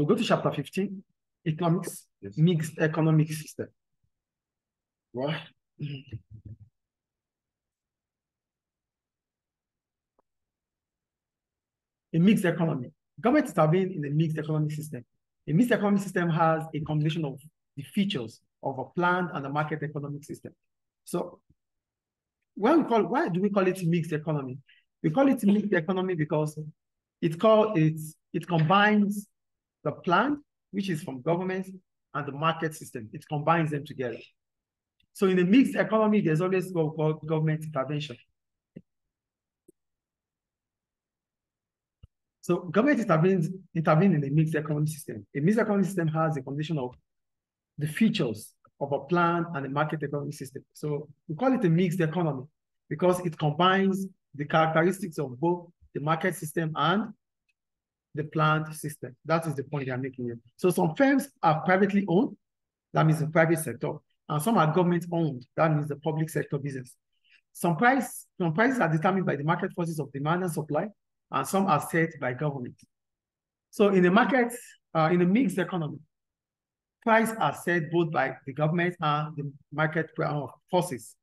So go to chapter 15, economics, Yes. mixed economic system. What? A mixed economy. Government intervenes in a mixed economic system. A mixed economic system has a combination of the features of a planned and a market economic system. So why do we call it mixed economy? We call it mixed economy because it combines the planned, which is from government, and the market system. It combines them together. So in a mixed economy, there's always what we call government intervention. So government intervenes in a mixed economic system. A mixed economic system has a combination of the features of a planned and a market economic system. So we call it a mixed economy because it combines the characteristics of both the market system and the planned system. That is the point I'm making here. So some firms are privately owned, that means the private sector, and some are government owned, that means the public sector business. Some prices are determined by the market forces of demand and supply, and some are set by government. So in a market, in a mixed economy, prices are set both by the government and the market forces,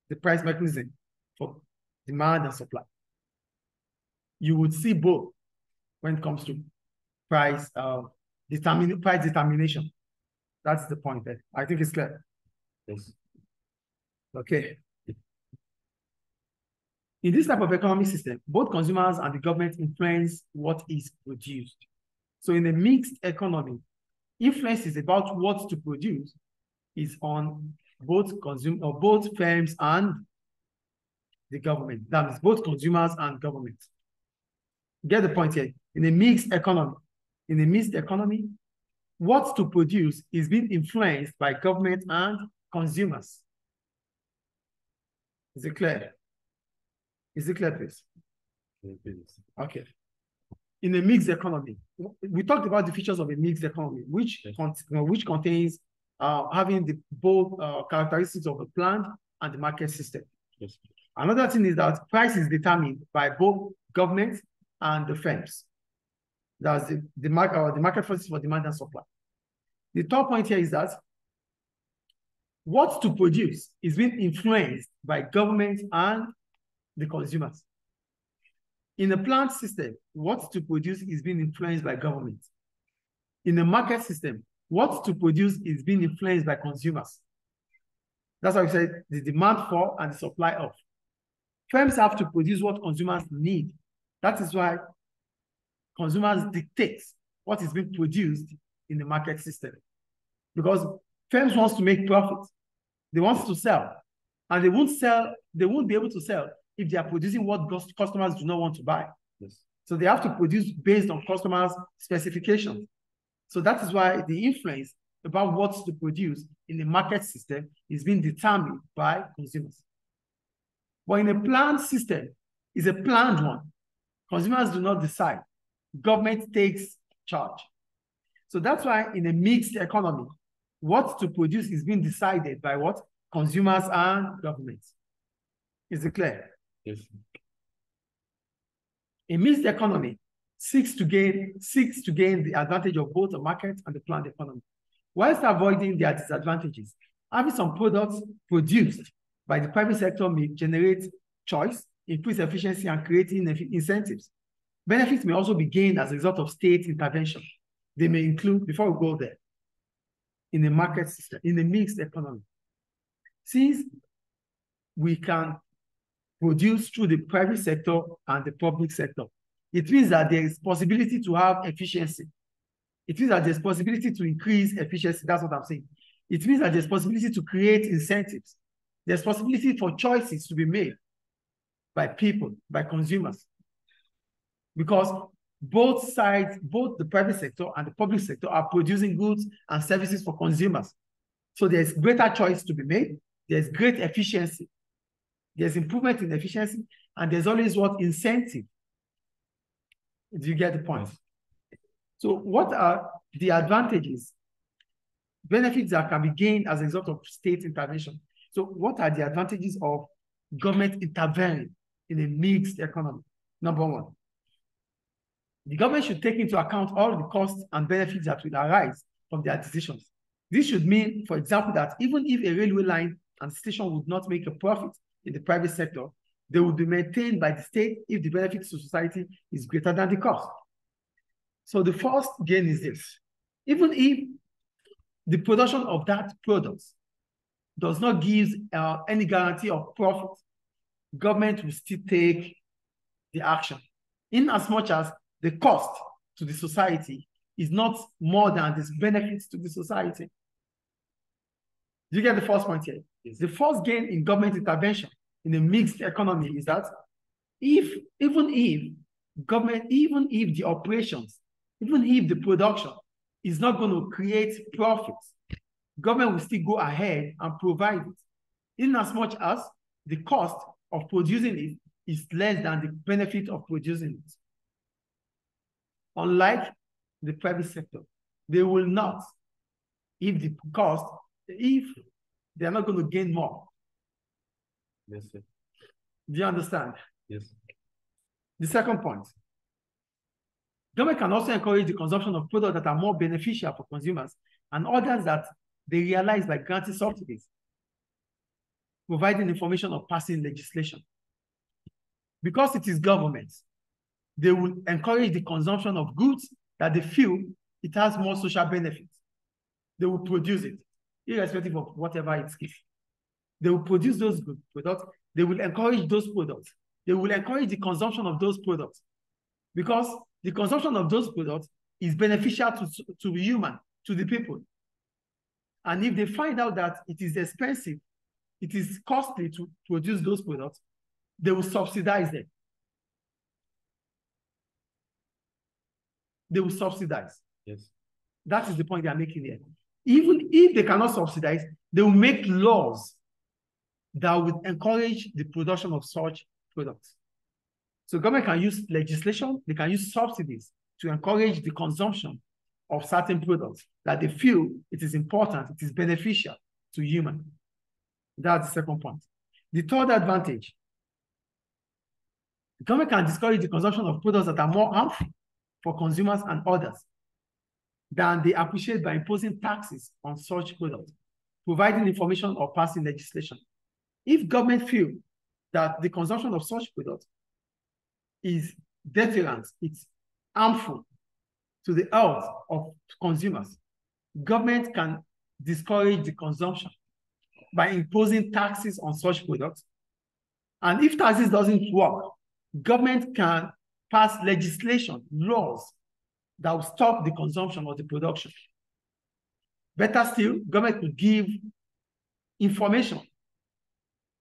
the price mechanism for demand and supply. You would see both when it comes to price determination. That's the point there. I think it's clear. Yes. Okay. In this type of economic system, both consumers and the government influence what is produced. So in a mixed economy, influence is about what to produce is on both firms and the government. That means both consumers and government. Get the point here. In a mixed economy, what to produce is being influenced by government and consumers. Is it clear? Is it clear, please? Okay. In a mixed economy, we talked about the features of a mixed economy, which contains having both characteristics of the planned and the market system. Yes. Another thing is that price is determined by both government and the firms. That's the market forces for demand and supply. The third point here is that what to produce is being influenced by government and the consumers. In a planned system, what to produce is being influenced by government. In a market system, what to produce is being influenced by consumers. That's why we said the demand for and the supply of. Firms have to produce what consumers need. That is why consumers dictate what is being produced in the market system. Because firms want to make profit. They want to sell. And they won't be able to sell if they are producing what customers do not want to buy. Yes. So they have to produce based on customers' specifications. So that is why the influence about what to produce in the market system is being determined by consumers. But in a planned system, it's a planned one. Consumers do not decide. Government takes charge. So that's why in a mixed economy, what to produce is being decided by what? Consumers and governments. Is it clear? Yes. A mixed economy seeks to gain the advantage of both the market and the planned economy, whilst avoiding their disadvantages. Having some products produced by the private sector may generate choice, increase efficiency, and create incentives. Benefits may also be gained as a result of state intervention. They may include, before we go there, in a market system, in a mixed economy, since we can produce through the private sector and the public sector, it means that there is possibility to have efficiency. It means that there's possibility to increase efficiency. That's what I'm saying. It means that there's possibility to create incentives. There's possibility for choices to be made by people, by consumers. Because both sides, both the private sector and the public sector are producing goods and services for consumers. So there's greater choice to be made. There's great efficiency. There's improvement in efficiency, and there's always what? Incentive. Do you get the point? So what are the advantages, benefits that can be gained as a result of state intervention? So what are the advantages of government intervening in a mixed economy? Number one, The government should take into account all the costs and benefits that will arise from their decisions. This should mean, for example, that even if a railway line and station would not make a profit in the private sector, they will be maintained by the state if the benefit to society is greater than the cost. So the first gain is this. Even if the production of that product does not give any guarantee of profit, government will still take the action, in as much as the cost to the society is not more than this benefits to the society. Do you get the first point here? Yes. The first gain in government intervention in a mixed economy is that even if the operations, even if the production is not going to create profits, government will still go ahead and provide it, in as much as the cost of producing it is less than the benefit of producing it. Unlike the private sector, they will not, if they are not going to gain more. Yes, sir. Do you understand? Yes. The second point, government can also encourage the consumption of products that are more beneficial for consumers and others that they realize by granting subsidies, providing information, or passing legislation. Because it is government, they will encourage the consumption of goods that they feel it has more social benefits. They will produce it, irrespective of whatever it is. They will produce those good products. They will encourage those products. They will encourage the consumption of those products, because the consumption of those products is beneficial to the human, to the people. And if they find out that it is expensive, it is costly to produce those products, they will subsidize them. They will subsidize. Yes. That is the point they are making here. Even if they cannot subsidize, they will make laws that will encourage the production of such products. So government can use legislation, they can use subsidies to encourage the consumption of certain products that they feel it is important, it is beneficial to human. That's the second point. The third advantage, the government can discourage the consumption of products that are more harmful for consumers and others than they appreciate by imposing taxes on such products, providing information, or passing legislation. If government feel that the consumption of such products is deterrent, it's harmful to the health of consumers, government can discourage the consumption by imposing taxes on such products. And if taxes doesn't work, government can pass legislation, laws that will stop the consumption or the production. Better still, government could give information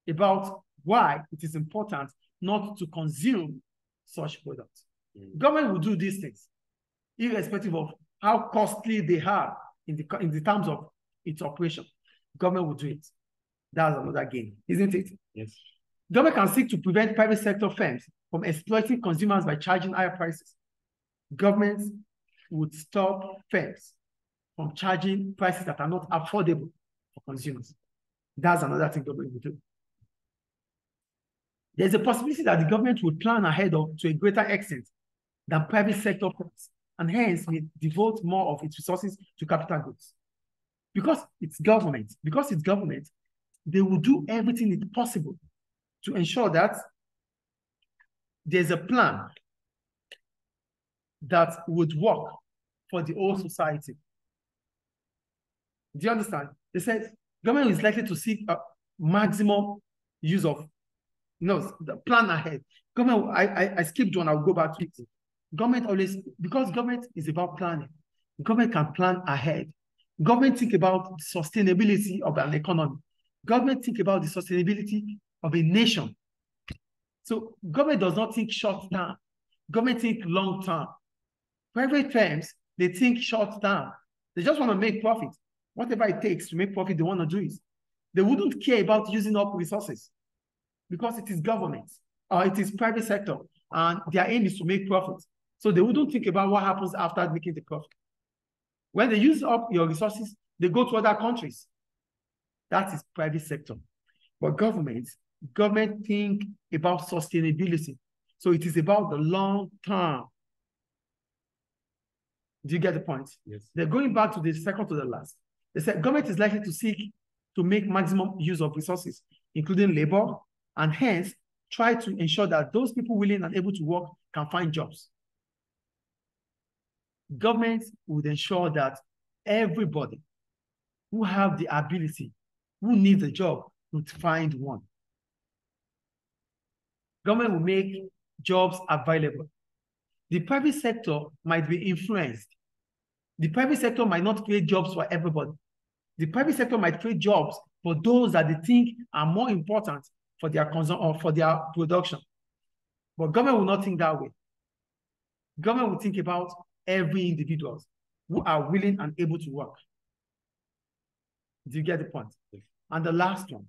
about why it is important not to consume such products. Government will do these things, irrespective of how costly they are in the terms of its operation. Government will do it. That's another gain, isn't it? Yes. Government can seek to prevent private sector firms from exploiting consumers by charging higher prices. Government would stop firms from charging prices that are not affordable for consumers. That's another thing government will do. There's a possibility that the government would plan ahead to a greater extent than private sector firms, and hence will devote more of its resources to capital goods. Because it's government, they will do everything possible to ensure that there's a plan that would work for the whole society. Do you understand? They said government is likely to seek a maximum use of, the plan ahead. Government, I skipped one, I'll go back to it. Government always, because government is about planning, government can plan ahead. Government think about the sustainability of an economy. Government think about the sustainability of a nation. So government does not think short term. Government think long term. Private firms, they think short term. They just want to make profit. Whatever it takes to make profit, they want to do it. They wouldn't care about using up resources because it is government or it is private sector and their aim is to make profit. So they wouldn't think about what happens after making the profit. When they use up your resources, they go to other countries. That is private sector. But government think about sustainability. So it is about the long term. Do you get the point? Yes. They're going back to the second to the last. They said government is likely to seek to make maximum use of resources, including labor, and hence try to ensure that those people willing and able to work can find jobs. Government would ensure that everybody who have the ability, who needs a job, would find one. Government will make jobs available. The private sector might be influenced. The private sector might not create jobs for everybody. The private sector might create jobs for those that they think are more important for their consumption or for their production. But government will not think that way. Government will think about every individual who are willing and able to work. Do you get the point? Yes. And the last one,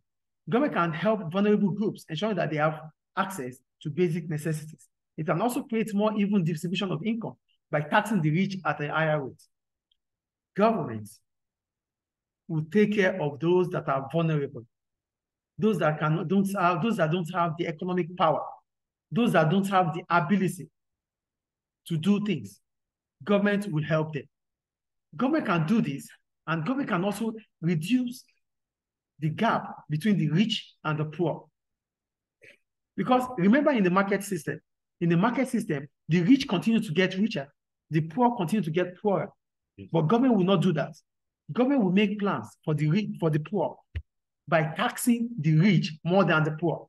government can help vulnerable groups, ensuring that they have access to basic necessities. It can also create more even distribution of income by taxing the rich at a higher rate. Government will take care of those that are vulnerable, those that don't have the economic power, those that don't have the ability to do things. Government will help them. Government can do this, and government can also reduce the gap between the rich and the poor. Because remember, in the market system, the rich continue to get richer, the poor continue to get poorer. Yes. But government will not do that. Government will make plans for the poor by taxing the rich more than the poor.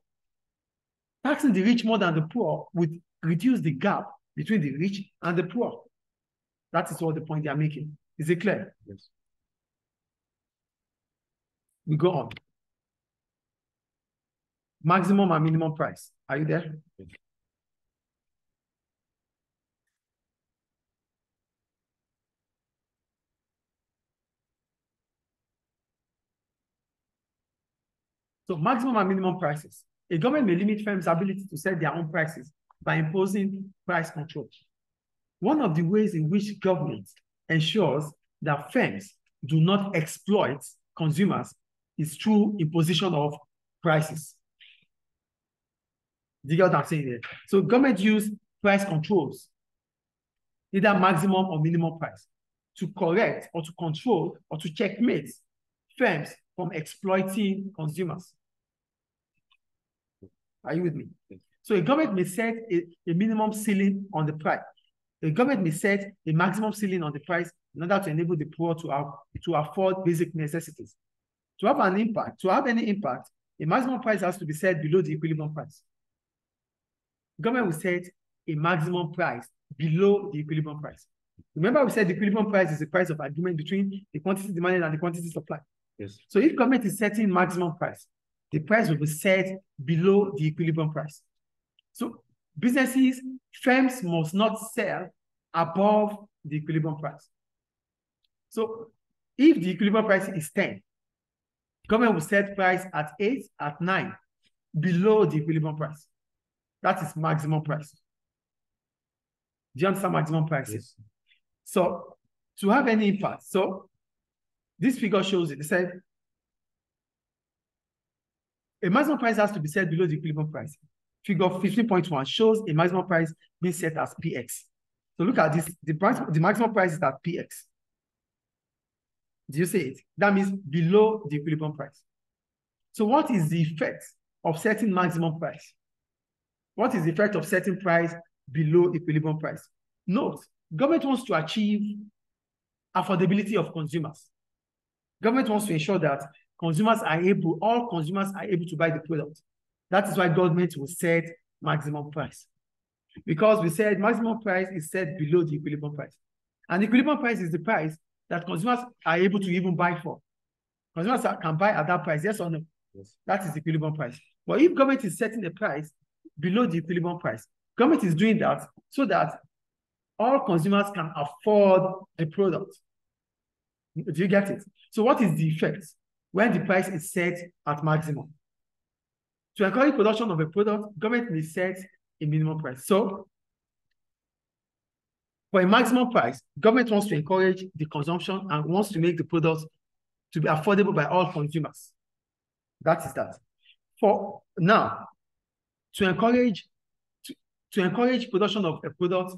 Taxing the rich more than the poor would reduce the gap between the rich and the poor. That is what the point they are making. Is it clear? Yes. We go on. Maximum and minimum price. Are you there? Yes. So maximum and minimum prices. A government may limit firms' ability to set their own prices by imposing price control. One of the ways in which government ensures that firms do not exploit consumers is through imposition of prices. Do you get what I'm saying here? So government use price controls, either maximum or minimum price, to correct or to control or to checkmate firms from exploiting consumers. Are you with me? So a government may set a minimum ceiling on the price. The government may set a maximum ceiling on the price in order to enable the poor to afford basic necessities. To have any impact, a maximum price has to be set below the equilibrium price. Government will set a maximum price below the equilibrium price. Remember, we said the equilibrium price is the price of agreement between the quantity demanded and the quantity supplied. Yes. So if government is setting maximum price, the price will be set below the equilibrium price. So businesses, firms must not sell above the equilibrium price. So if the equilibrium price is 10, government will set price at 8, at 9, below the equilibrium price. That is maximum price. Do you understand maximum price? Yes. So to have any impact, so this figure shows it. They said a maximum price has to be set below the equilibrium price. Figure 15.1 shows a maximum price being set as PX. So look at this. The maximum price is at PX. Do you see it? That means below the equilibrium price. So what is the effect of setting maximum price? What is the effect of setting price below equilibrium price? Note, government wants to achieve affordability of consumers. Government wants to ensure that all consumers are able to buy the product. That is why government will set maximum price. Because we said maximum price is set below the equilibrium price. And the equilibrium price is the price that consumers are able to even buy for. Consumers can buy at that price, yes or no? Yes. That is the equilibrium price. But if government is setting the price below the equilibrium price, government is doing that so that all consumers can afford the product. Do you get it? So what is the effect when the price is set at maximum? To encourage production of a product, government may set a minimum price. So for a maximum price, government wants to encourage the consumption and wants to make the product to be affordable by all consumers. That is that. For now, to encourage production of a product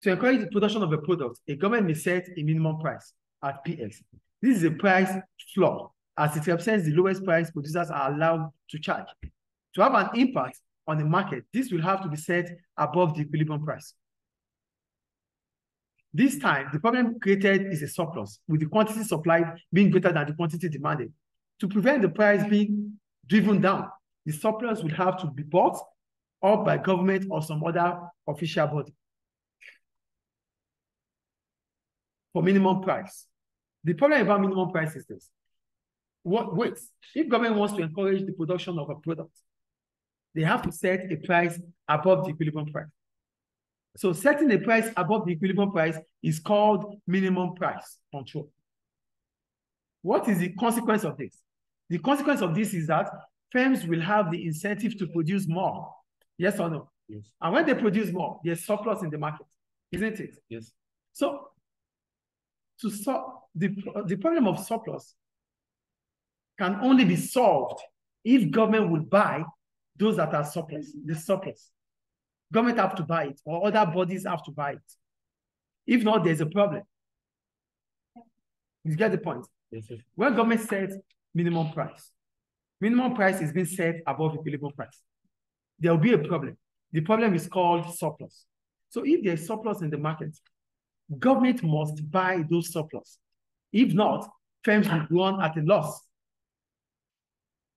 To encourage the production of a product, a government may set a minimum price at PX. This is a price floor, as it represents the lowest price producers are allowed to charge. To have an impact on the market, this will have to be set above the equilibrium price. This time, the problem created is a surplus, with the quantity supplied being greater than the quantity demanded. To prevent the price being driven down, the surplus will have to be bought up by government or some other official body for minimum price. The problem about minimum price is this. Wait, if government wants to encourage the production of a product, they have to set a price above the equilibrium price. So setting a price above the equilibrium price is called minimum price control. What is the consequence of this? The consequence of this is that firms will have the incentive to produce more. Yes or no? Yes. And when they produce more, there's surplus in the market, isn't it? Yes. So to solve the problem of surplus can only be solved if government will buy those that are surplus, the surplus. Government have to buy it, or other bodies have to buy it. If not, there's a problem. You get the point? Yes, sir. When government sets minimum price is being set above equilibrium price, there will be a problem. The problem is called surplus. So if there's surplus in the market, government must buy those surplus. If not, firms will run at a loss.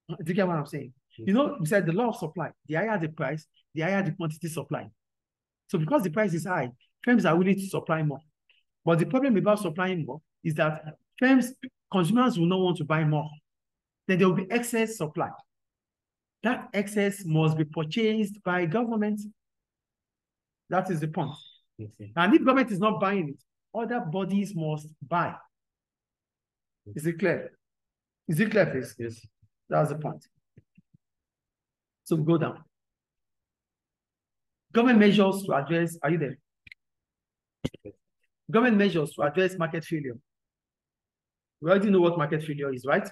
Do you get what I'm saying? Yes. You know, we said the law of supply. The higher the price, the higher the quantity supplied. So because the price is high, firms are willing to supply more. But the problem about supplying more is that consumers will not want to buy more. Then there will be excess supply. That excess must be purchased by government. That is the point. Yes, sir. And if government is not buying it, other bodies must buy. Is it clear? Is it clear, please? Yes. That's the point. So we go down. Government measures to address, are you there? Government measures to address market failure. We already know what market failure is, right?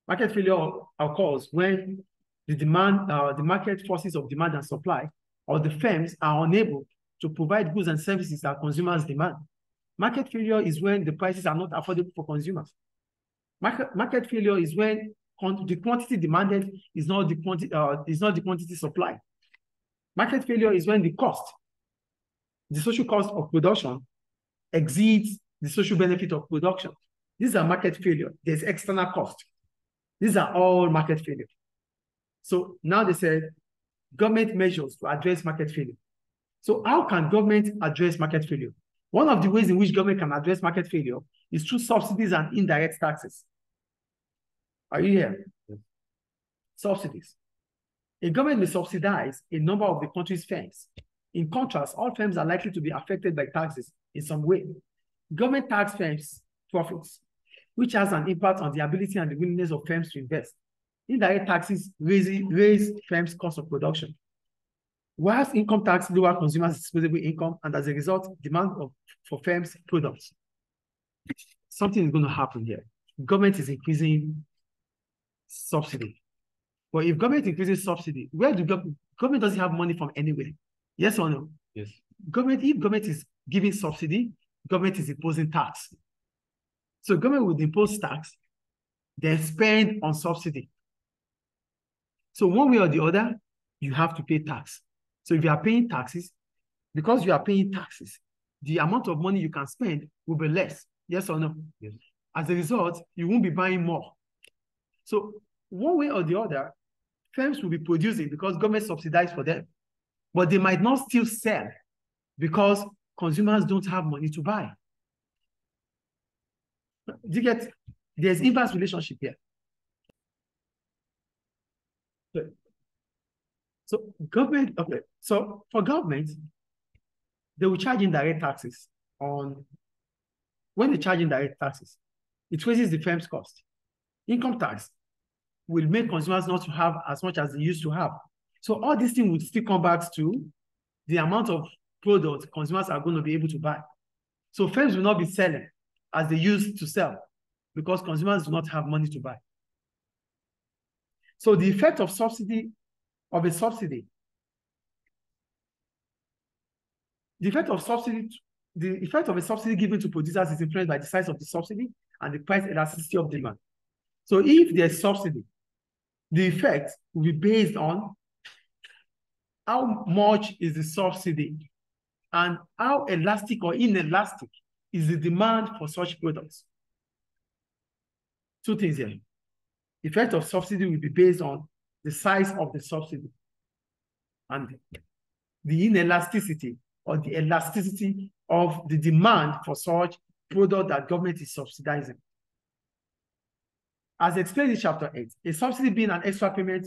Market failure occurs when the market forces of demand and supply, or the firms are unable to provide goods and services that consumers demand. Market failure is when the prices are not affordable for consumers. Market failure is when the quantity demanded is not the quantity supplied. Market failure is when the social cost of production exceeds the social benefit of production. These are market failure. There's external cost. These are all market failure. So now they said government measures to address market failure. So how can government address market failure? One of the ways in which government can address market failure is through subsidies and indirect taxes. Are you here? Yes. Subsidies. A government may subsidize a number of the country's firms. In contrast, all firms are likely to be affected by taxes in some way. Government tax firms' profits, which has an impact on the ability and the willingness of firms to invest. Indirect taxes raise firms' cost of production. Whilst income tax lower consumers' disposable income, and as a result, demand for firms' products. Something is going to happen here. Government is increasing subsidy. But if government increases subsidy, where do government doesn't have money from anywhere? Yes or no? Yes. If government is giving subsidy, government is imposing tax. So government would impose tax, then spend on subsidy. So one way or the other, you have to pay tax. So if you are paying taxes, because you are paying taxes, the amount of money you can spend will be less. Yes or no? Yes. As a result, you won't be buying more. So one way or the other, firms will be producing because government subsidizes for them. But they might not still sell because consumers don't have money to buy. Do you get? There's inverse relationship here. So government, okay. So for government, they will charge indirect taxes on, when they charge indirect taxes, it raises the firm's cost. Income tax will make consumers not to have as much as they used to have. So all these things will still come back to the amount of products consumers are going to be able to buy. So firms will not be selling as they used to sell because consumers do not have money to buy. So the effect of a subsidy, The effect of a subsidy given to producers is influenced by the size of the subsidy and the price elasticity of demand. So if there's subsidy, the effect will be based on how much is the subsidy and how elastic or inelastic is the demand for such products. Two things here. The effect of subsidy will be based on the size of the subsidy and the inelasticity or the elasticity of the demand for such product that government is subsidizing. As explained in chapter 8, a subsidy being an extra payment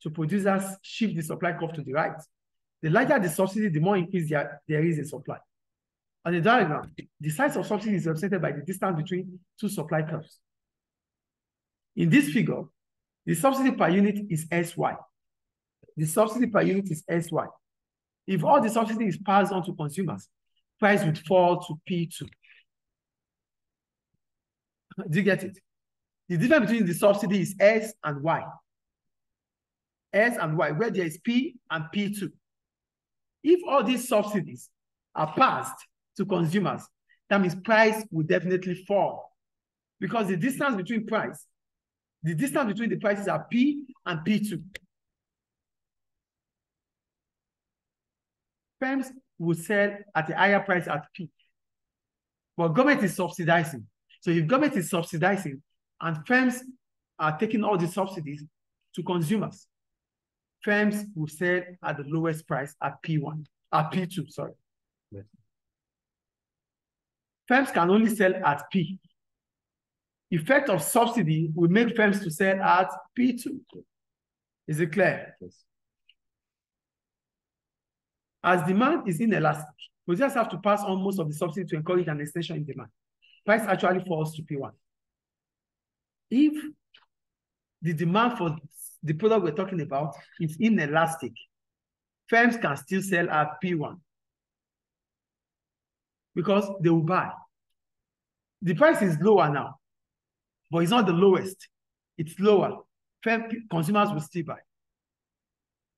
to producers shift the supply curve to the right. The larger the subsidy, the more increase there is in supply. On the diagram, the size of subsidy is represented by the distance between two supply curves. In this figure, the subsidy per unit is SY. The subsidy per unit is SY. If all the subsidy is passed on to consumers, price would fall to P2. Do you get it? The difference between the subsidy is S and Y. S and Y, where there is P and P2. If all these subsidies are passed to consumers, that means price will definitely fall because the distance between the prices are P and P2. Firms will sell at a higher price at P. But government is subsidizing. So if government is subsidizing and firms are taking all the subsidies to consumers, firms will sell at the lowest price at P2, sorry. Yes. Firms can only sell at P. Effect of subsidy will make firms to sell at P2. Is it clear? Yes. As demand is inelastic, producers have to pass on most of the subsidy to encourage an extension in demand. Price actually falls to P1. If the demand for the product we're talking about is inelastic, firms can still sell at P1 because they will buy. The price is lower now, but it's not the lowest. It's lower. Consumers will still buy.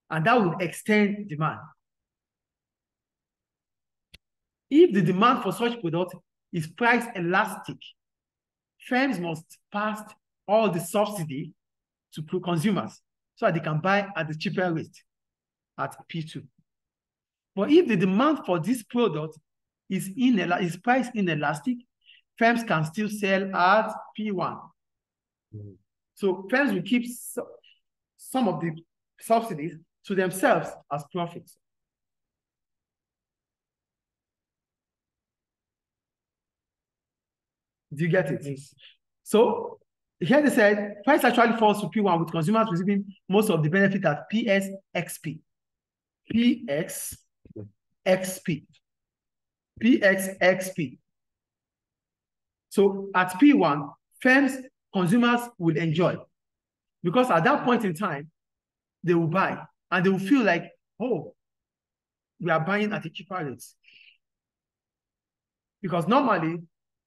And that will extend demand. If the demand for such product is price elastic, firms must pass all the subsidy to consumers so that they can buy at the cheaper rate at P2. But if the demand for this product is price inelastic, firms can still sell at P1. Mm-hmm. So firms will keep some of the subsidies to themselves as profits. Do you get it? Yes. So here they said price actually falls to P1 with consumers receiving most of the benefit at PSXP. PXXP. So at P1, consumers will enjoy because at that point in time, they will buy and they will feel like, oh, we are buying at a cheaper rate. Because normally,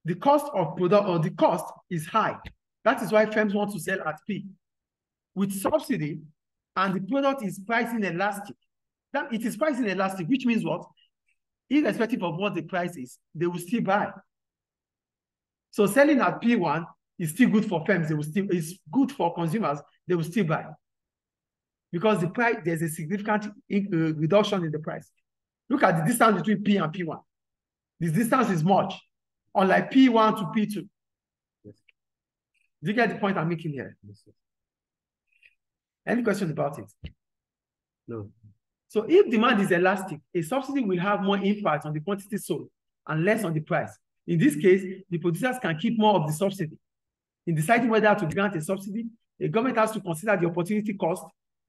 the cost of product or the cost is high. That is why firms want to sell at P. With subsidy, and the product is price inelastic. That it is price inelastic, which means what? Irrespective of what the price is, they will still buy. So selling at P1 is still good for firms. It's good for consumers. They will still buy because the price, there's a significant reduction in the price. Look at the distance between P and P1. This distance is much. Unlike P1 to P2. Yes. Do you get the point I'm making here? Yes. Any questions about it? No. So if demand is elastic, a subsidy will have more impact on the quantity sold and less on the price. In this case, the producers can keep more of the subsidy. In deciding whether to grant a subsidy, the government has to consider the opportunity cost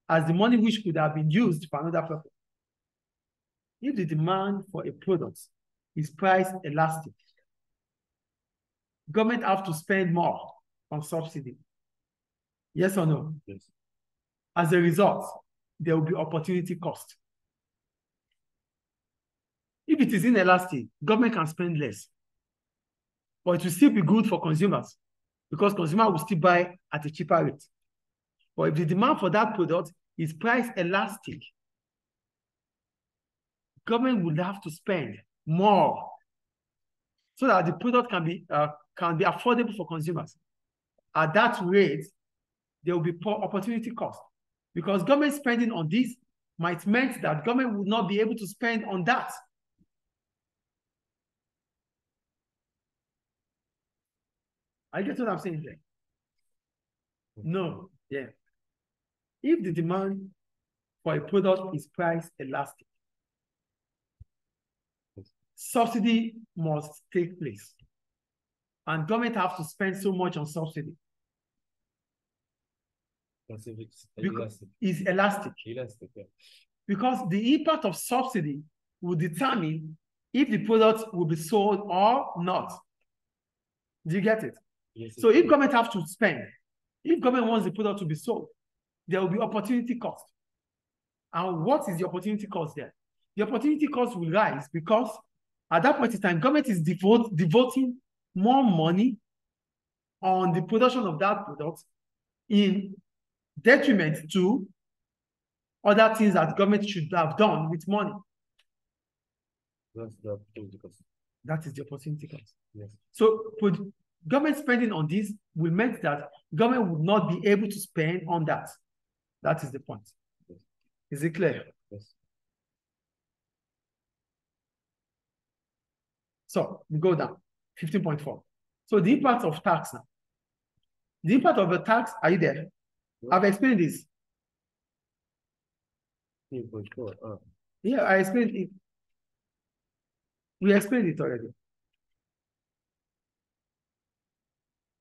as the money which could have been used for another purpose. If the demand for a product is price elastic, government have to spend more on subsidy. Yes or no? Yes. As a result, there will be opportunity cost. If it is inelastic, government can spend less. But it will still be good for consumers because consumers will still buy at a cheaper rate. But if the demand for that product is price elastic, government would have to spend more so that the product can be affordable for consumers. At that rate, there will be poor opportunity cost, because government spending on this might mean that government would not be able to spend on that. I get what I'm saying there. No, yeah. If the demand for a product is price elastic, subsidy must take place. And government have to spend so much on subsidy. It's elastic. Elastic, yeah. Because the impact of subsidy will determine if the product will be sold or not. Do you get it? Yes, so if government have to spend, if government wants the product to be sold, there will be opportunity cost. And what is the opportunity cost there? The opportunity cost will rise because at that point in time, government is devoting more money on the production of that product in detriment to other things that government should have done with money. That's the opportunity cost. That is the opportunity cost. Yes. So government spending on this will mean that government would not be able to spend on that. That is the point. Yes. Is it clear? Yes. So we go down, 15.4. So the impact of tax now. The impact of the tax, are you there? Yes. I've explained this. 15.4. Yeah, I explained it. We explained it already.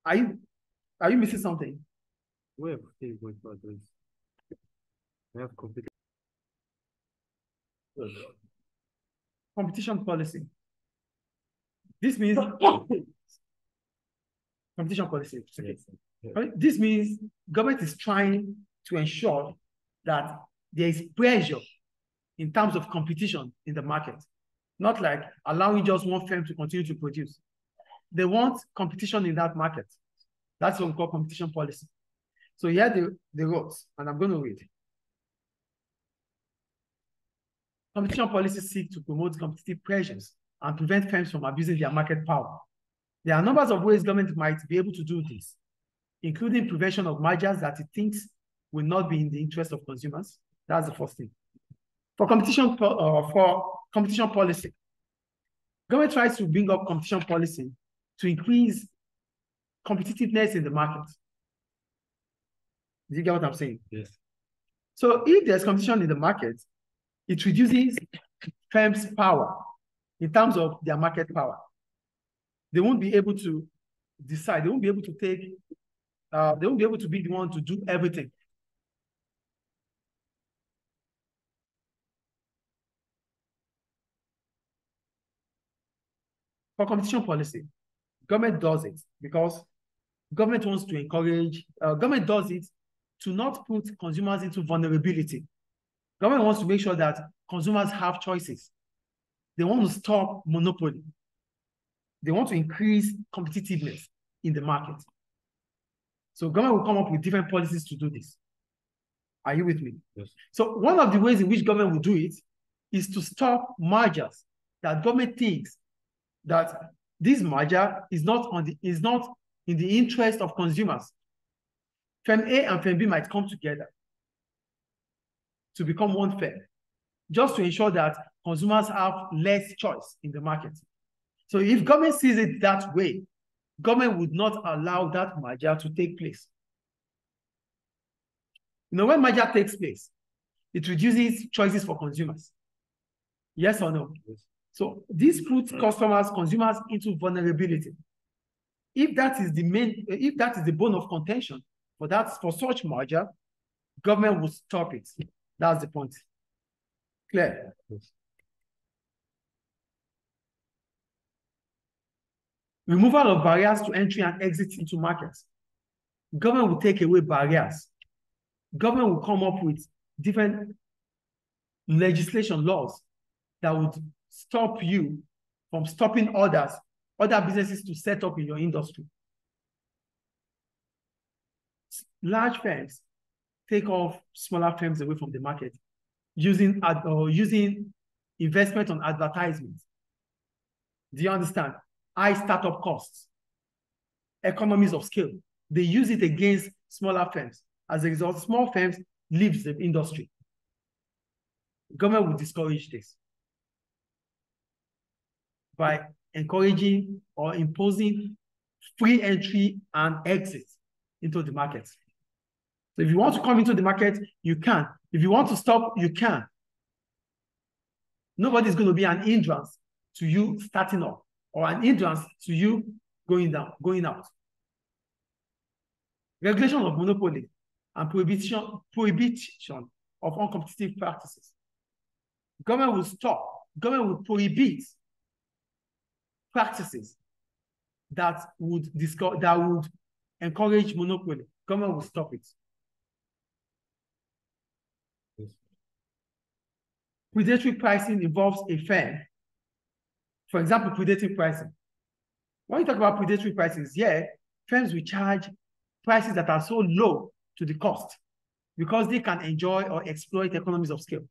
Are you missing something? We have 15.4, please. We have competition policy. This means competition policy. Okay. Yes. This means government is trying to ensure that there is pressure in terms of competition in the market, not like allowing just one firm to continue to produce. They want competition in that market. That's what we call competition policy. So here are the rules, and I'm going to read. Competition policies seek to promote competitive pressures and prevent firms from abusing their market power. There are numbers of ways government might be able to do this, including prevention of mergers that it thinks will not be in the interest of consumers. That's the first thing. For competition policy, government tries to bring up competition policy to increase competitiveness in the market. Do you get what I'm saying? Yes. So if there's competition in the market, it reduces firms' power in terms of their market power. They won't be able to decide. They won't be able to take, they won't be able to be the one to do everything. For competition policy, government does it because government wants to encourage, government does it to not put consumers into vulnerability. Government wants to make sure that consumers have choices. They want to stop monopoly. They want to increase competitiveness in the market. So government will come up with different policies to do this. Are you with me? Yes. So one of the ways in which government will do it is to stop mergers that government thinks that this merger is not in the interest of consumers. Firm A and Firm B might come together to become one firm, just to ensure that consumers have less choice in the market. So if government sees it that way, government would not allow that merger to take place. You know, when merger takes place, it reduces choices for consumers. Yes or no? Yes. So this puts consumers into vulnerability. If that is the bone of contention for such merger, government will stop it. That's the point. Clear? Yes. Removal of barriers to entry and exit into markets. Government will take away barriers. Government will come up with different legislation laws that would stop you from stopping other businesses to set up in your industry. Large firms take off smaller firms away from the market using investment on advertisement. Do you understand? High startup costs, economies of scale. They use it against smaller firms. As a result, small firms leave the industry. Government will discourage this by encouraging or imposing free entry and exit into the market. So if you want to come into the market, you can. If you want to stop, you can. Nobody's going to be an hindrance to you starting up or an hindrance to you going out. Regulation of monopoly and prohibition of uncompetitive practices. Government will prohibit practices that would encourage monopoly. Government will stop it. Yes. Predatory pricing involves a firm. For example, predatory pricing. When you talk about predatory prices, firms will charge prices that are so low to the cost because they can enjoy or exploit economies of scale.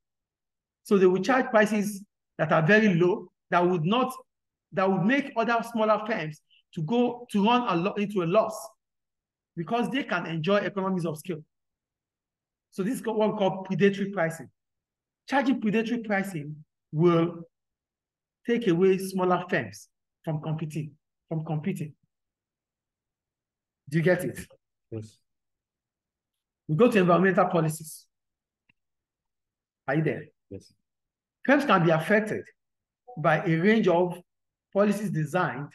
So they will charge prices that are very low that would make other smaller firms to run into a loss because they can enjoy economies of scale. So this is what we call predatory pricing. Charging predatory pricing will take away smaller firms from competing. Do you get it? Yes. We go to environmental policies. Are you there? Yes. Firms can be affected by a range of policies designed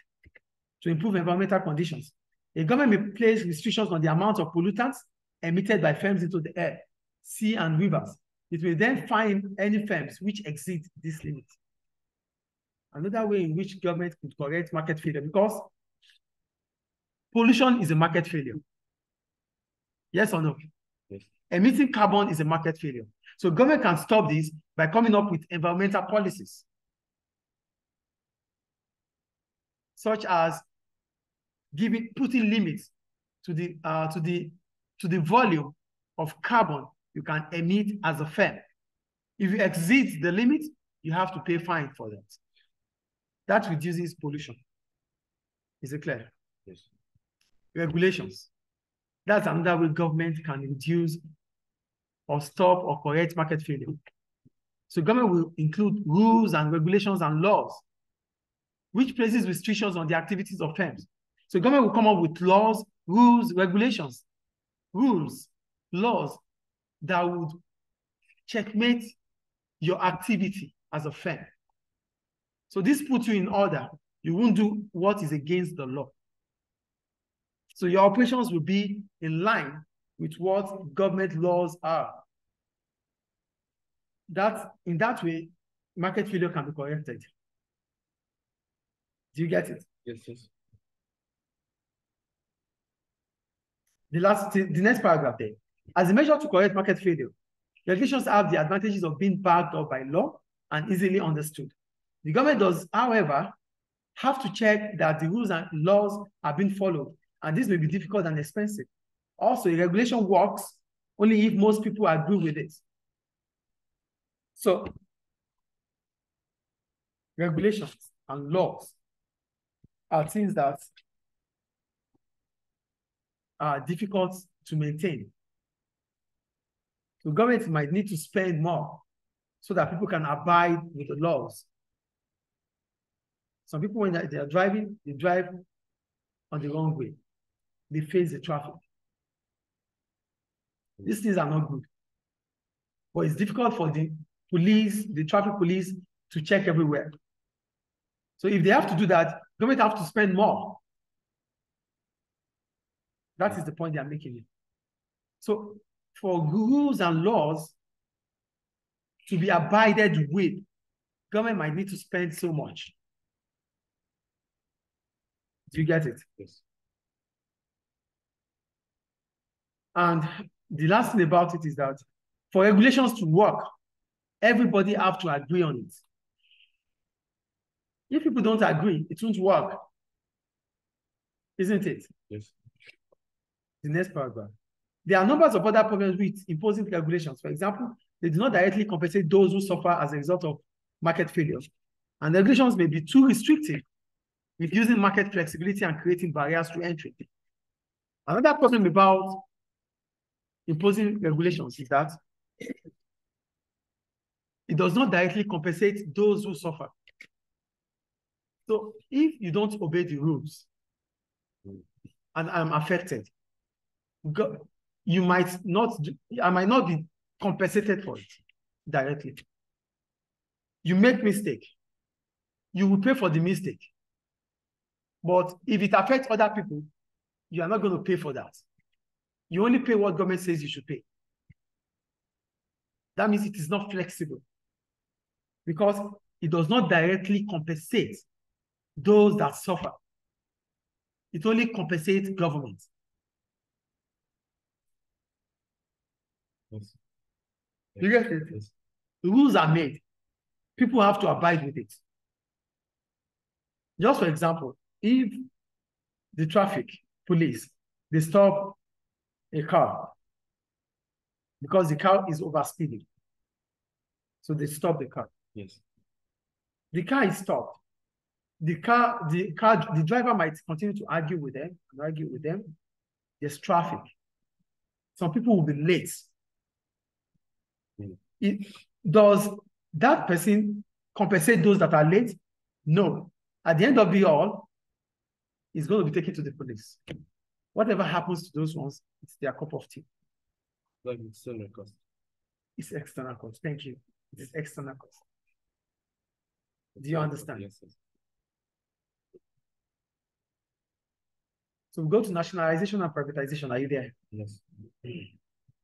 to improve environmental conditions. A government may place restrictions on the amount of pollutants emitted by firms into the air, sea, and rivers. It will then fine any firms which exceed this limit. Another way in which government could correct market failure, because pollution is a market failure. Yes or no? Yes. Emitting carbon is a market failure. So government can stop this by coming up with environmental policies, such as putting limits to the volume of carbon you can emit as a firm. If you exceed the limit, you have to pay fine for that. That reduces pollution. Is it clear? Yes. Regulations. That's another way government can reduce or stop or correct market failure. So government will include rules and regulations and laws, which places restrictions on the activities of firms. So government will come up with laws, rules, regulations, laws that would checkmate your activity as a firm. So this puts you in order. You won't do what is against the law. So your operations will be in line with what government laws are. In that way, market failure can be corrected. Do you get it? Yes, yes. The next paragraph there. As a measure to correct market failure, regulations have the advantages of being backed up by law and easily understood. The government does, however, have to check that the rules and laws are being followed, and this may be difficult and expensive. Also, a regulation works only if most people agree with it. So, regulations and laws are things that are difficult to maintain. So government might need to spend more so that people can abide with the laws. Some people, when they are driving, they drive on the wrong way. They face the traffic. These things are not good. But it's difficult for the police, the traffic police, to check everywhere. So if they have to do that, government have to spend more. That is the point they are making. So for rules and laws to be abided with, government might need to spend so much. Do you get it? Yes. And the last thing about it is that for regulations to work, everybody have to agree on it. If people don't agree, it won't work. Isn't it? Yes. The next paragraph. There are numbers of other problems with imposing regulations. For example, they do not directly compensate those who suffer as a result of market failure. And regulations may be too restrictive, reducing market flexibility and creating barriers to entry. Another problem about imposing regulations is that it does not directly compensate those who suffer. So if you don't obey the rules and I'm affected, I might not be compensated for it directly. You make mistake, you will pay for the mistake. But if it affects other people, you are not going to pay for that. You only pay what government says you should pay. That means it is not flexible because it does not directly compensate those that suffer. It only compensates government. Yes. You get it? Yes. The rules are made. People have to abide with it. Just for example, if the traffic police, they stop a car because the car is overspeeding. So they stop the car. Yes. The car is stopped. The driver might continue to argue with them and argue with them. There's traffic. Some people will be late. Does that person compensate those that are late? No. At the end of the all, it's going to be taken to the police. Whatever happens to those ones, it's their cup of tea. Like it's external cost. It's external cost. Thank you. It's external cost. Do you understand? Yes. Yes. So we go to nationalization and privatization. Are you there? Yes.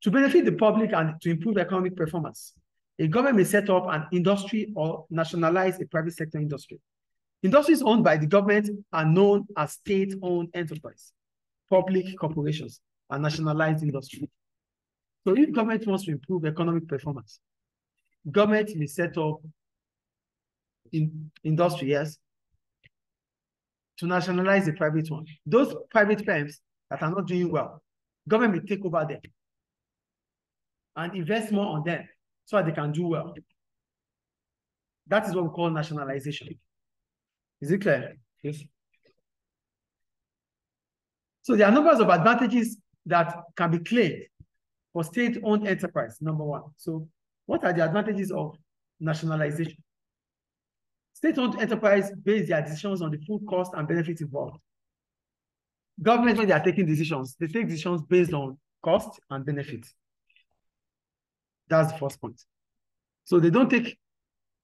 To benefit the public and to improve economic performance, a government may set up an industry or nationalize a private sector industry. Industries owned by the government are known as state-owned enterprise, public corporations, and nationalized industry. So if government wants to improve economic performance, government may set up industry, yes, to nationalize the private one. Those private firms that are not doing well, government may take over them and invest more on them so that they can do well. That is what we call nationalization. Is it clear? Yes. So there are numbers of advantages that can be claimed for state-owned enterprise, number one. So what are the advantages of nationalization? State-owned enterprise base their decisions on the full cost and benefits involved. Government, when they are taking decisions, they take decisions based on cost and benefits. That's the first point. So they don't take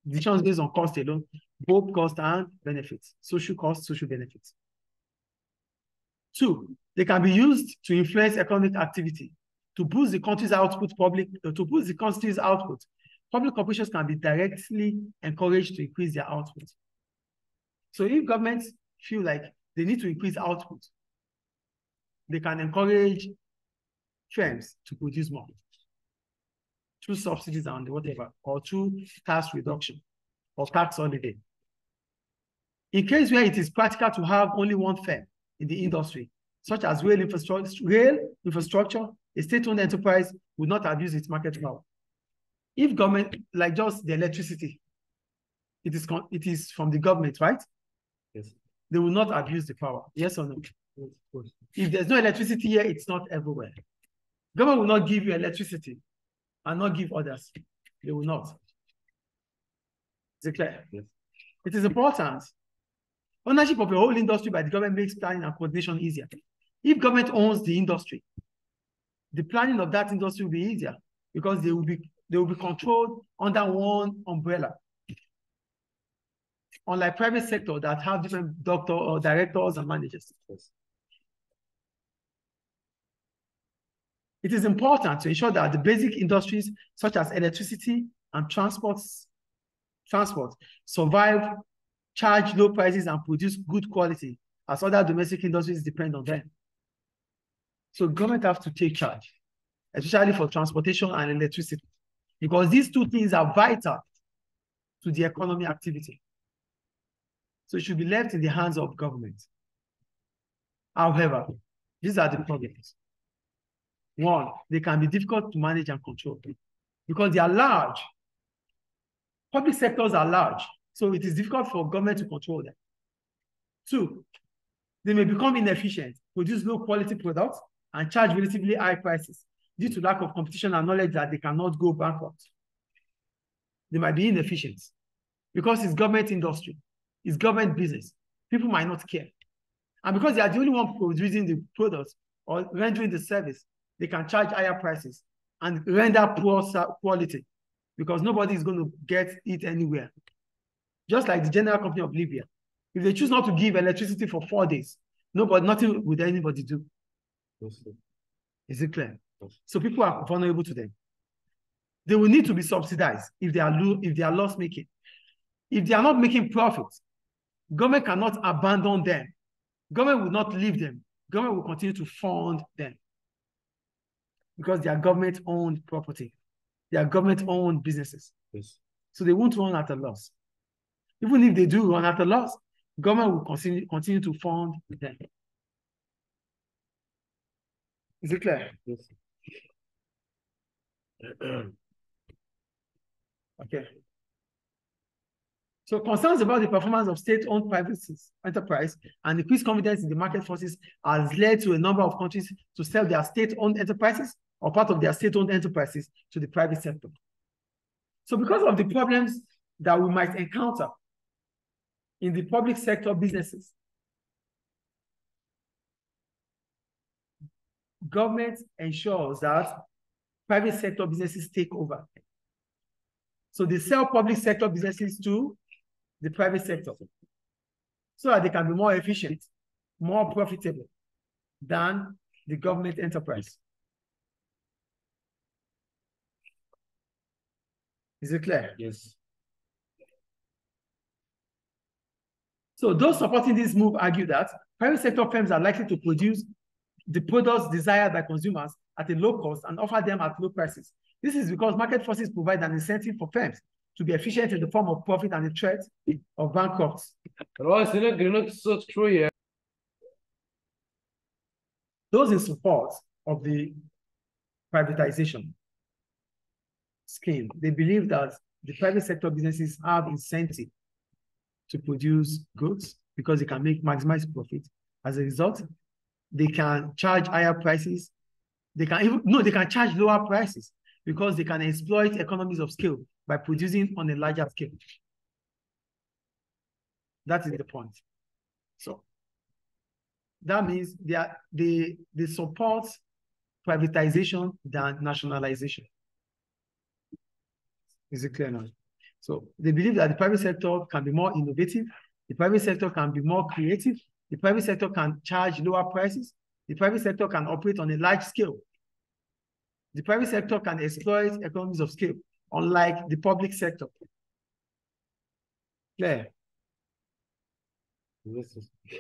decisions based on cost alone, both cost and benefits, social cost, social benefits. Two, they can be used to influence economic activity, to boost the country's output. Public corporations can be directly encouraged to increase their output. So if governments feel like they need to increase output, they can encourage firms to produce more through subsidies and whatever, or through tax reduction or tax holiday. In case where it is practical to have only one firm in the industry, such as rail infrastructure, a state-owned enterprise would not abuse its market power. If government, like just the electricity, it is from the government, right? Yes. They will not abuse the power. Yes or no? Yes, of course. If there's no electricity here, it's not everywhere. Government will not give you electricity and not give others. They will not. Is it clear? Yes. It is important. Ownership of a whole industry by the government makes planning and coordination easier. If government owns the industry, the planning of that industry will be easier because they will be controlled under one umbrella. Unlike private sector that have different directors and managers. Yes. It is important to ensure that the basic industries such as electricity and transport survive, charge low prices, and produce good quality, as other domestic industries depend on them. So government have to take charge, especially for transportation and electricity, because these two things are vital to the economy activity. So it should be left in the hands of government. However, these are the problems. One, they can be difficult to manage and control because they are large. Public sectors are large, so it is difficult for government to control them. 2, they may become inefficient, produce low quality products, and charge relatively high prices due to lack of competition and knowledge that they cannot go bankrupt. They might be inefficient because it's government industry, it's government business. People might not care. And because they are the only one producing the products or rendering the service, they can charge higher prices and render poor quality because nobody is going to get it anywhere. Just like the General Company of Libya. If they choose not to give electricity for 4 days, nothing would anybody do. Yes, sir. Is it clear? Yes. So people are vulnerable to them. They will need to be subsidized if they are loss making. If they are not making profits, government cannot abandon them. Government will not leave them. Government will continue to fund them because they are government-owned property. They are government-owned businesses. Yes. So they won't run at a loss. Even if they do run at a loss, government will continue to fund them. Is it clear? Yes. Okay. So concerns about the performance of state-owned private enterprise and increased confidence in the market forces has led to a number of countries to sell their state-owned enterprises or part of their state-owned enterprises to the private sector. So because of the problems that we might encounter in the public sector businesses, government ensures that private sector businesses take over. So they sell public sector businesses to the private sector so that they can be more efficient, more profitable than the government enterprise. Is it clear? Yes. So those supporting this move argue that private sector firms are likely to produce the products desired by consumers at a low cost and offer them at low prices. This is because market forces provide an incentive for firms to be efficient in the form of profit and the threat of bankrupts. Those in support of the privatization scheme, they believe that the private sector businesses have incentive to produce goods because they can maximize profit. As a result, they can charge higher prices. They can charge lower prices because they can exploit economies of scale by producing on a larger scale. That is the point. So that means they support privatization than nationalization. Is it clear now? So they believe that the private sector can be more innovative, the private sector can be more creative, the private sector can charge lower prices, the private sector can operate on a large scale. The private sector can exploit economies of scale, unlike the public sector. Clear? Yes.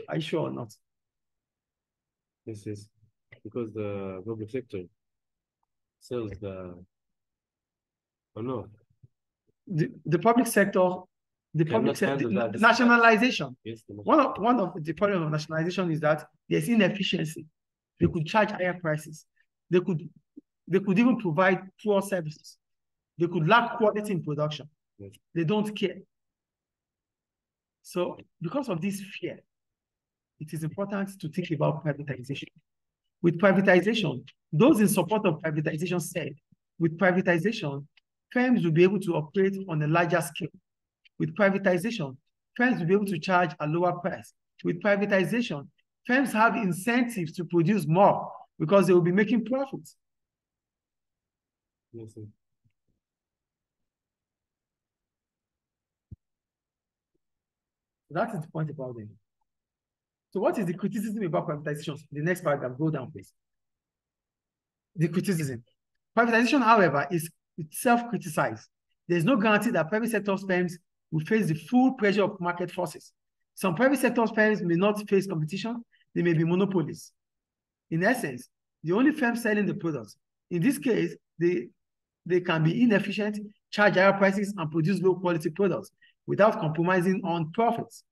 Are you sure or not? Yes. Because the public sector sells the. Oh no. The public sector, nationalization. Yes, one of the problems of nationalization is that there's inefficiency. They could charge higher prices. They could even provide poor services. They could lack quality in production. Yes. They don't care. So because of this fear, it is important to think about privatization. With privatization, those in support of privatization said, with privatization, firms will be able to operate on a larger scale. With privatization, firms will be able to charge a lower price. With privatization, firms have incentives to produce more because they will be making profits. Yes, sir. That is the point about them. So what is the criticism about privatization? The next paragraph, go down, please. The criticism. Privatization, however, is self-criticized. There's no guarantee that private sector firms will face the full pressure of market forces. Some private sector firms may not face competition. They may be monopolies. In essence, the only firm selling the products. In this case, they can be inefficient, charge higher prices, and produce low-quality products without compromising on profits.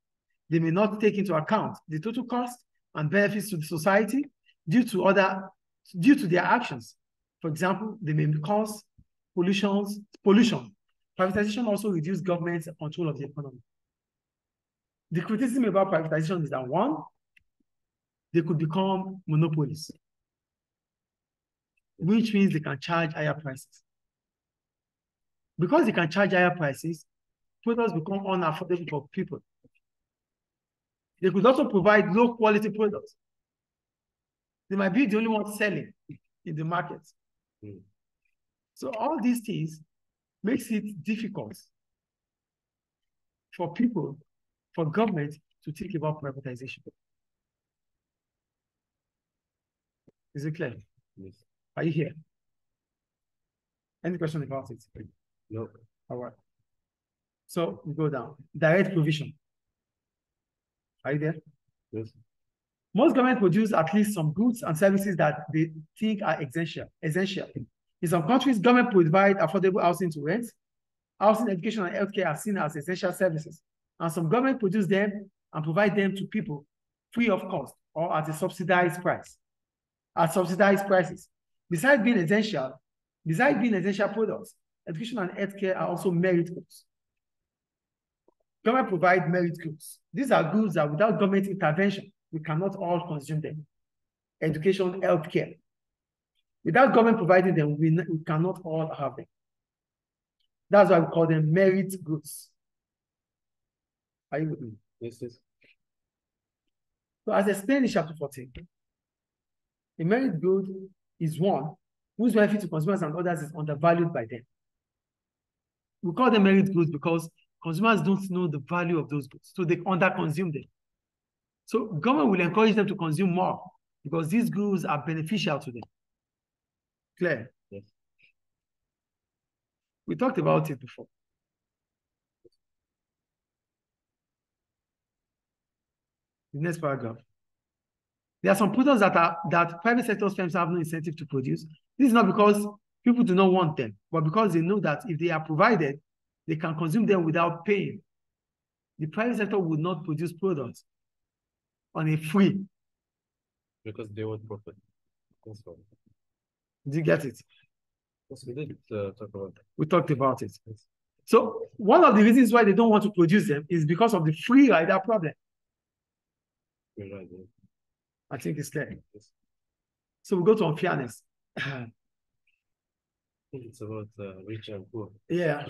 They may not take into account the total cost and benefits to the society due to their actions. For example, they may cause pollution Privatization also reduces government's control of the economy. The criticism about privatization is that, one, they could become monopolies, which means they can charge higher prices. Because they can charge higher prices, products become unaffordable for people. They could also provide low quality products. They might be the only ones selling in the market. So all these things makes it difficult for people, for government to think about privatization. Is it clear? Yes. Are you here? Any question about it? No. All right. So we go down. Direct provision. Are you there? Yes. Most governments produce at least some goods and services that they think are essential. In some countries, government provide affordable housing to rent. Housing, education, and healthcare are seen as essential services. And some government produce them and provide them to people free of cost or at a subsidized price. At subsidized prices. Besides being essential products, education and healthcare are also merit goods. Government provide merit goods. These are goods that without government intervention, we cannot all consume them. Education, healthcare. Without government providing them, we cannot all have them. That's why we call them merit goods. Are you with me? Yes, yes. So as explained in chapter 14, a merit good is one whose benefit to consumers and others is undervalued by them. We call them merit goods because consumers don't know the value of those goods, so they under-consume them. So government will encourage them to consume more because these goods are beneficial to them. Clear? Yes. We talked about it before. The next paragraph. There are some products that private sector firms have no incentive to produce. This is not because people do not want them, but because they know that if they are provided, they can consume them without paying. The private sector would not produce products on a free. Because they want profit. That's why. Did you get it? Yes, we did talk about that. We talked about it. Yes. So one of the reasons why they don't want to produce them is because of the free rider problem. You're right, yeah. I think it's clear. Yes. So we go to unfairness. I think it's about rich and poor. Yeah.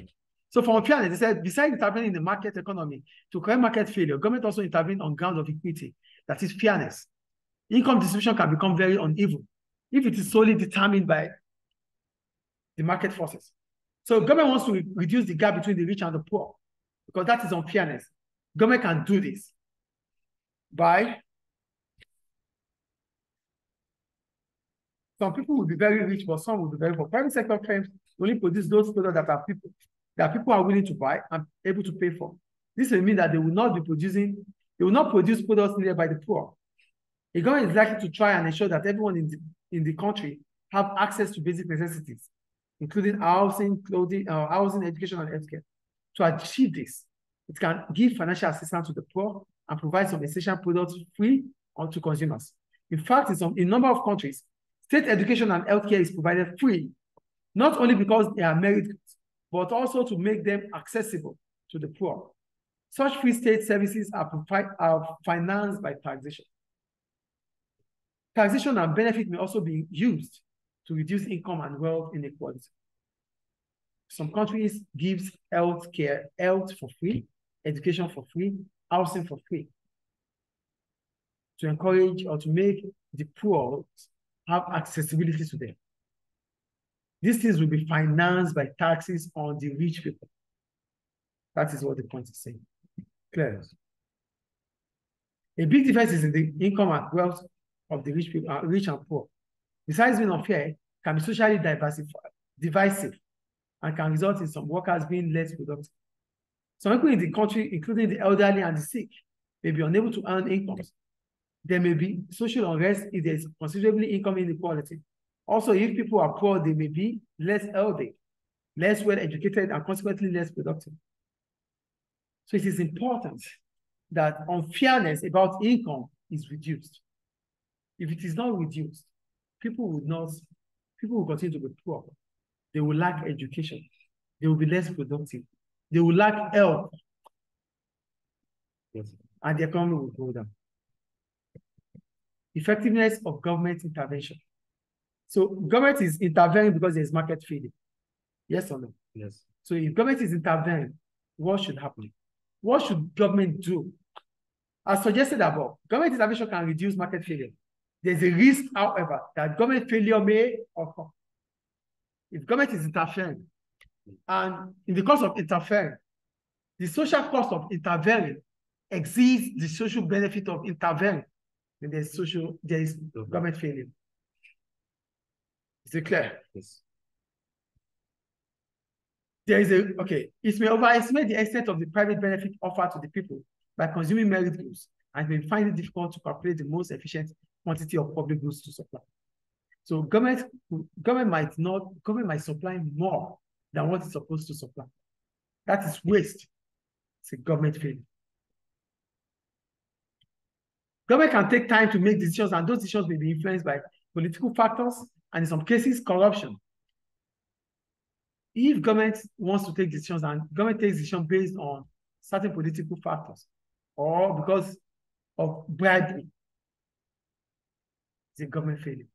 So for unfairness, they said, besides intervening in the market economy to correct market failure, government also intervene on ground of equity, that is fairness. Income distribution can become very uneven if it is solely determined by the market forces. So government wants to reduce the gap between the rich and the poor because that is unfairness. Government can do this by some people will be very rich, but some will be very poor. Private sector firms only produce those products that people are willing to buy and able to pay for. This will mean that they will not produce products needed by the poor. The government is likely to try and ensure that everyone in the country have access to basic necessities, including housing, clothing, education, and healthcare. To achieve this, it can give financial assistance to the poor and provide some essential products free to consumers. In fact, in a number of countries, state education and healthcare is provided free, not only because they are merit goods, but also to make them accessible to the poor. Such free state services are financed by taxation. Taxation and benefit may also be used to reduce income and wealth inequality. Some countries give health for free, education for free, housing for free, to encourage or to make the poor have accessibility to them. These things will be financed by taxes on the rich people. That is what the point is saying. Clear? A big difference is in the income and wealth of the rich people, rich and poor. Besides being unfair, can be socially divisive, and can result in some workers being less productive. Some people in the country, including the elderly and the sick, may be unable to earn incomes. There may be social unrest if there is considerably income inequality. Also, if people are poor, they may be less healthy, less well-educated, and consequently less productive. So it is important that unfairness about income is reduced. If it is not reduced, people will continue to be poor. They will lack education. they will be less productive. They will lack help. Yes. And the economy will go down. Effectiveness of government intervention. So government is intervening because there's market failure. Yes or no? Yes. So if government is intervening, what should happen? What should government do? As suggested above, government intervention can reduce market failure. There's a risk, however, that government failure may occur. If government is interfering, and in the course of interfering, the social cost of intervening exceeds the social benefit of intervening, then there is government failure. Is it clear? Yes. It may overestimate the extent of the private benefit offered to the people by consuming merit goods, and may find it difficult to calculate the most efficient quantity of public goods to supply. So government might supply more than what it's supposed to supply. That is waste. It's a government failure. Government can take time to make decisions, and those decisions may be influenced by political factors and in some cases, corruption. If government wants to take decisions and government takes decisions based on certain political factors or because of bribery, it's a government failure.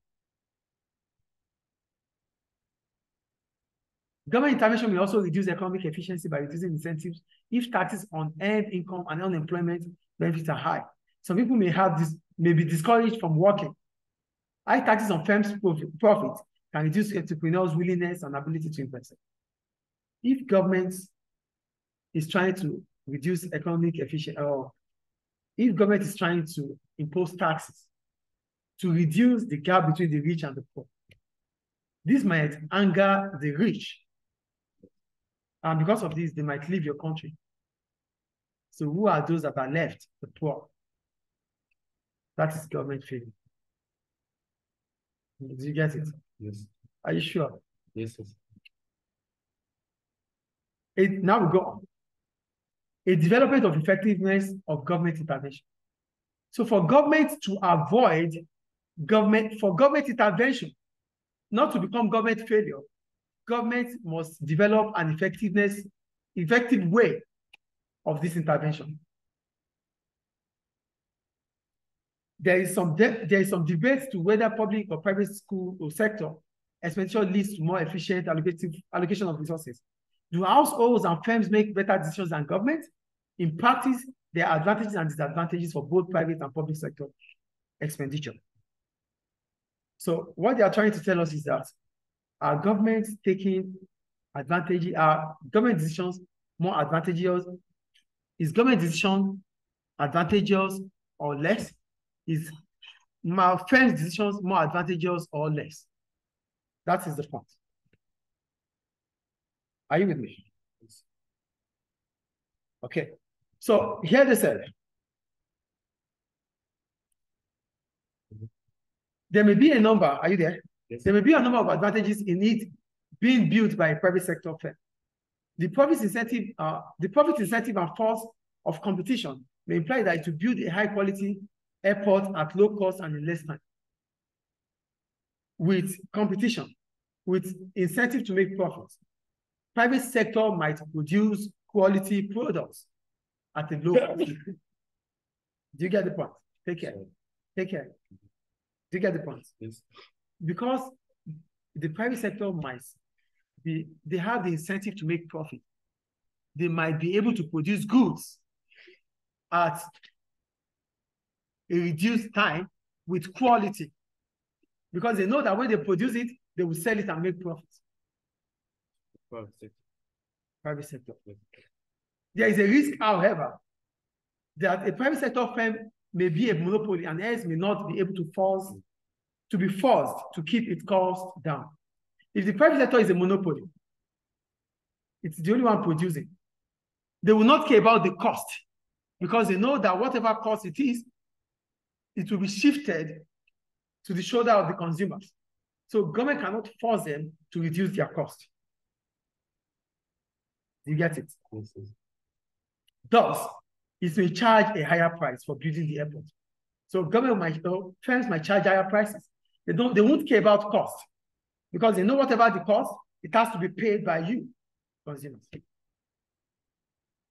Government intervention may also reduce economic efficiency by reducing incentives if taxes on earned income and unemployment benefits are high. Some people may be discouraged from working. High taxes on firms' profit can reduce entrepreneurs' willingness and ability to invest. If government is trying to reduce economic efficiency, or if government is trying to impose taxes to reduce the gap between the rich and the poor, this might anger the rich. And because of this, they might leave your country. So who are those that are left? The poor. That is government failure. Did you get it? Yes. Are you sure? Yes, yes. Now we go on. A development of effectiveness of government intervention. So for government to avoid government intervention, not to become government failure, government must develop an effective way of this intervention. There is some debate to whether public or private school or sector expenditure leads to more efficient allocation of resources. Do households and firms make better decisions than government? In practice, there are advantages and disadvantages for both private and public sector expenditure. So what they are trying to tell us is that are government taking advantage? Are government decisions more advantageous? Is government decision advantageous or less? Is my firm's decisions more advantageous or less? That is the point. Are you with me? Okay. So here they said, there may be a number, are you there? Yes. There may be a number of advantages in it being built by a private sector firm. The profit incentive and force of competition may imply that it will build a high quality airport at low cost and in less time. With competition, with incentive to make profits, private sector might produce quality products at a low cost. Do you get the point? Take care. Take care. Do you get the point? Yes. Because the private sector they have the incentive to make profit. They might be able to produce goods at a reduced time with quality. Because they know that when they produce it, they will sell it and make profits. Private sector. Private sector. There is a risk, however, that a private sector firm may be a monopoly and hence may not be able to be forced to keep its cost down. If the private sector is a monopoly, it's the only one producing. They will not care about the cost because they know that whatever cost it is, it will be shifted to the shoulder of the consumers. So government cannot force them to reduce their cost. You get it? Yes, yes. Thus, it may charge a higher price for building the airport. So firms might charge higher prices. They won't care about cost because they know whatever the cost, it has to be paid by you. consumers.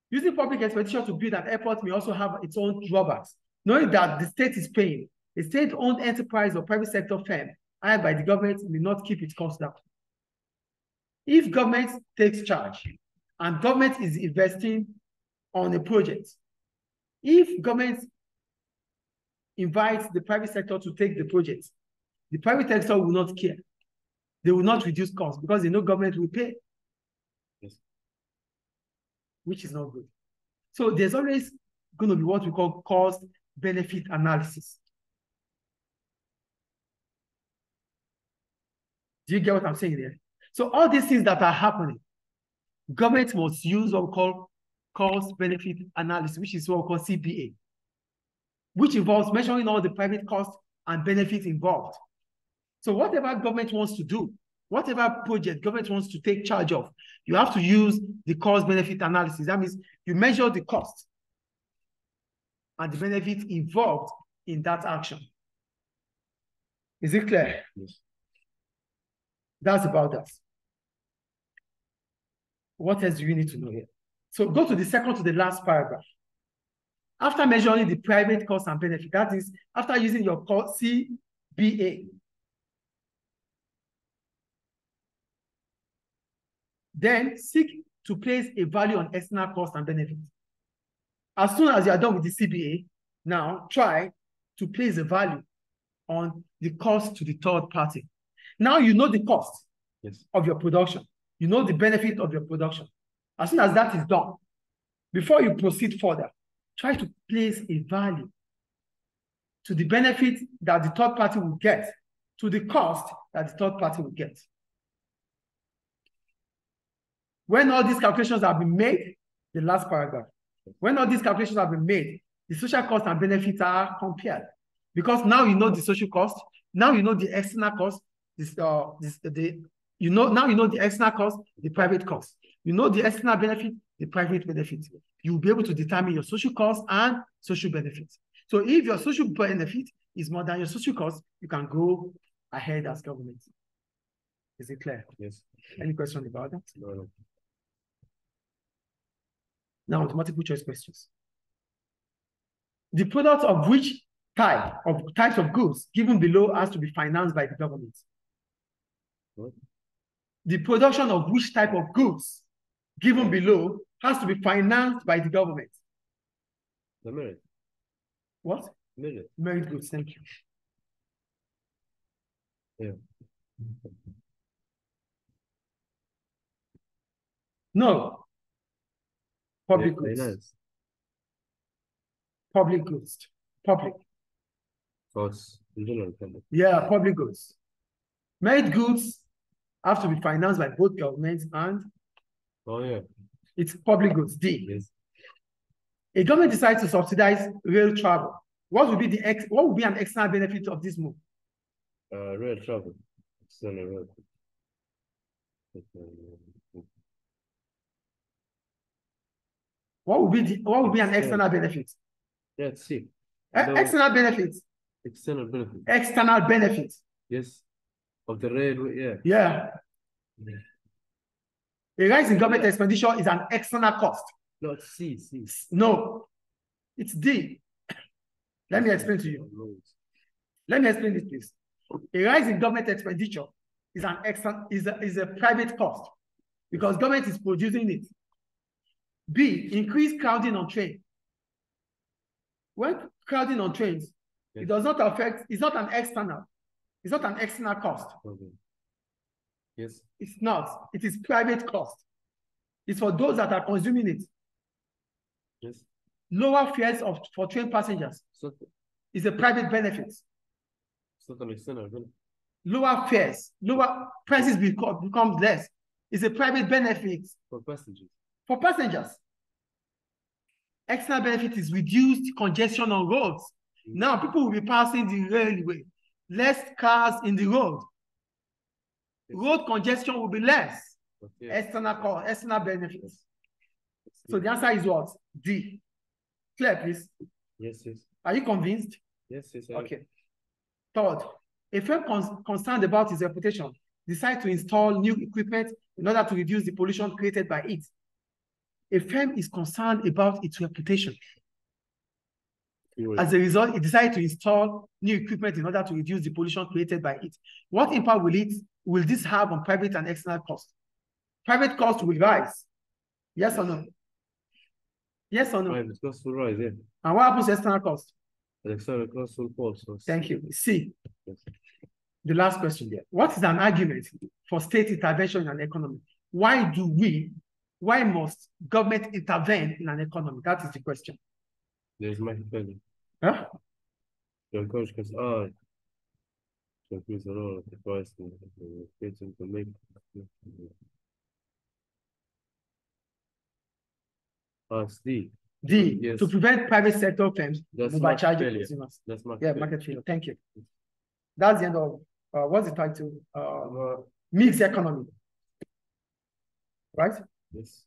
Using public expenditure to build an airport may also have its own drawbacks. Knowing that the state is paying, a state-owned enterprise or private sector firm hired by the government may not keep its costs down. If government takes charge and government is investing on a project, if government invites the private sector to take the project, the private sector will not care. They will not reduce costs because they know government will pay. Yes. Which is not good. So there's always going to be what we call cost-benefit analysis. Do you get what I'm saying there? So all these things that are happening, government must use what we call cost-benefit analysis, which is what we call CBA, which involves measuring all the private costs and benefits involved. So whatever government wants to do, whatever project government wants to take charge of, you have to use the cost-benefit analysis. That means you measure the cost and the benefit involved in that action. Is it clear? Yes. That's about that. What else do you need to know here? So go to the second to the last paragraph. After measuring the private cost and benefit, that is, after using your CBA, then seek to place a value on external cost and benefit. As soon as you are done with the CBA, now try to place a value on the cost to the third party. Now you know the cost of your production. You know the benefit of your production. As soon as that is done, before you proceed further, try to place a value to the benefit that the third party will get, to the cost that the third party will get. When all these calculations have been made, the last paragraph, when all these calculations have been made, the social cost and benefits are compared. Because now you know the social cost, now you know the external cost, now you know the external cost, the private cost. You know the external benefit, the private benefit. You'll be able to determine your social cost and social benefits. So if your social benefit is more than your social cost, you can go ahead as government. Is it clear? Yes. Any question about that? No. Now, the multiple choice questions. The product of which types of goods given below has to be financed by the government? What? The production of which type of goods given below has to be financed by the government? The merit. What? Merit. Merit goods, thank you. Yeah. No. Public goods. Finance. Public goods. Public. So it's in general public. Yeah, public goods. Merit goods have to be financed by both governments and it's public goods. D. Yes. A government decides to subsidize rail travel. What would be an external benefit of this move? Rail travel. External rail. What would be an external benefit? Yeah, see. External benefits. External benefit. External benefits. Yes. Of the railway, yeah. Yeah. A rise in government expenditure is an external cost. No, it's C. No, it's D. Let me explain to you. Let me explain this, please. A rise in government expenditure is a private cost because government is producing it. B, increased crowding on trains. When crowding on trains, it does not affect, it's not an external cost. Okay. Yes. It's not. It is private cost. It's for those that are consuming it. Yes. Lower fares for train passengers is a private benefit. It's not an external benefit. Lower fares, lower prices becomes less. It's a private benefit. For passengers. For passengers. External benefit is reduced congestion on roads. Now people will be passing the railway. Less cars in the road. Road congestion will be less. Okay. External benefits. So the answer is what? D. Clear, please. Yes. Are you convinced? Yes. Okay. Third, a firm concerned about its reputation decide to install new equipment in order to reduce the pollution created by it. A firm is concerned about its reputation. As a result, it decided to install new equipment in order to reduce the pollution created by it. What impact will this have on private and external costs? Private costs will rise. Yes or no? Yes or no? Private costs will rise, yeah. And what happens to external costs? The external costs will fall. So Thank you. C. yes. The last question there. What is an argument for state intervention in an economy? Why must government intervene in an economy? That is the question. There's market failure. Huh? To encourage to increase the role of the price to make D. D. Yes. To prevent private sector firms That's from market charging failure. consumers. That's market Yeah, failure. market failure. Thank you. That's the end of what's the title? Mixed economy. Right? Yes.